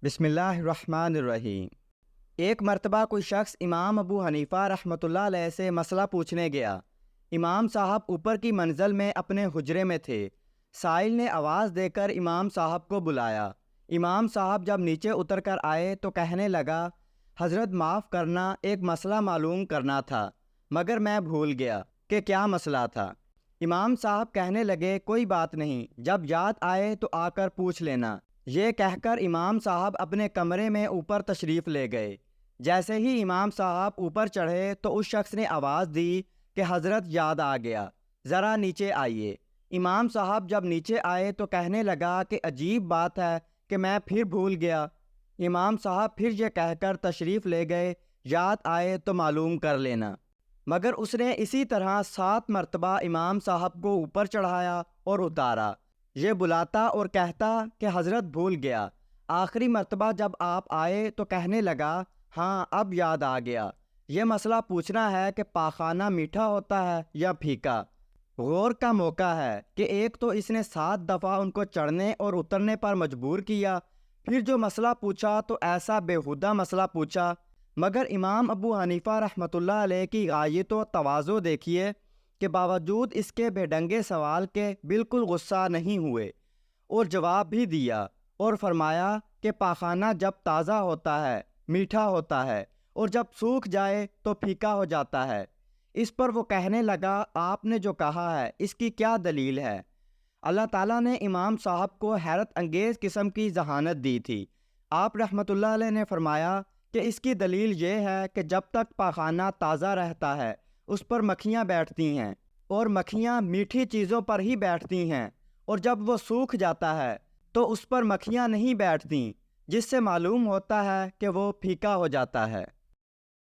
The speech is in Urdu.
بسم اللہ الرحمن الرحیم۔ ایک مرتبہ کوئی شخص امام ابو حنیفہ رحمۃ اللہ علیہ سے مسئلہ پوچھنے گیا۔ امام صاحب اوپر کی منزل میں اپنے حجرے میں تھے۔ سائل نے آواز دے کر امام صاحب کو بلایا۔ امام صاحب جب نیچے اتر کر آئے تو کہنے لگا، حضرت معاف کرنا، ایک مسئلہ معلوم کرنا تھا مگر میں بھول گیا کہ کیا مسئلہ تھا۔ امام صاحب کہنے لگے، کوئی بات نہیں، جب یاد آئے تو آ کر پوچھ لینا۔ یہ کہہ کر امام صاحب اپنے کمرے میں اوپر تشریف لے گئے۔ جیسے ہی امام صاحب اوپر چڑھے تو اس شخص نے آواز دی کہ حضرت یاد آ گیا، ذرا نیچے آئیے۔ امام صاحب جب نیچے آئے تو کہنے لگا کہ عجیب بات ہے کہ میں پھر بھول گیا۔ امام صاحب پھر یہ کہہ کر تشریف لے گئے، یاد آئے تو معلوم کر لینا۔ مگر اس نے اسی طرح 7 مرتبہ امام صاحب کو اوپر چڑھایا اور اتارا، یہ بلاتا اور کہتا کہ حضرت بھول گیا۔ آخری مرتبہ جب آپ آئے تو کہنے لگا، ہاں اب یاد آ گیا، یہ مسئلہ پوچھنا ہے کہ پاخانہ میٹھا ہوتا ہے یا پھیکا۔ غور کا موقع ہے کہ ایک تو اس نے 7 دفعہ ان کو چڑھنے اور اترنے پر مجبور کیا، پھر جو مسئلہ پوچھا تو ایسا بیہودہ مسئلہ پوچھا۔ مگر امام ابو حنیفہ رحمۃ اللہ علیہ کی غایت و تواضع دیکھیے کہ باوجود اس کے بے ڈنگے سوال کے بالکل غصہ نہیں ہوئے اور جواب بھی دیا اور فرمایا کہ پاخانہ جب تازہ ہوتا ہے میٹھا ہوتا ہے اور جب سوکھ جائے تو پھیکا ہو جاتا ہے۔ اس پر وہ کہنے لگا، آپ نے جو کہا ہے اس کی کیا دلیل ہے؟ اللہ تعالیٰ نے امام صاحب کو حیرت انگیز قسم کی ذہانت دی تھی۔ آپ رحمۃ اللہ علیہ نے فرمایا کہ اس کی دلیل یہ ہے کہ جب تک پاخانہ تازہ رہتا ہے اس پر مکھیاں بیٹھتی ہیں اور مکھیاں میٹھی چیزوں پر ہی بیٹھتی ہیں، اور جب وہ سوکھ جاتا ہے تو اس پر مکھیاں نہیں بیٹھتیں، جس سے معلوم ہوتا ہے کہ وہ پھیکا ہو جاتا ہے۔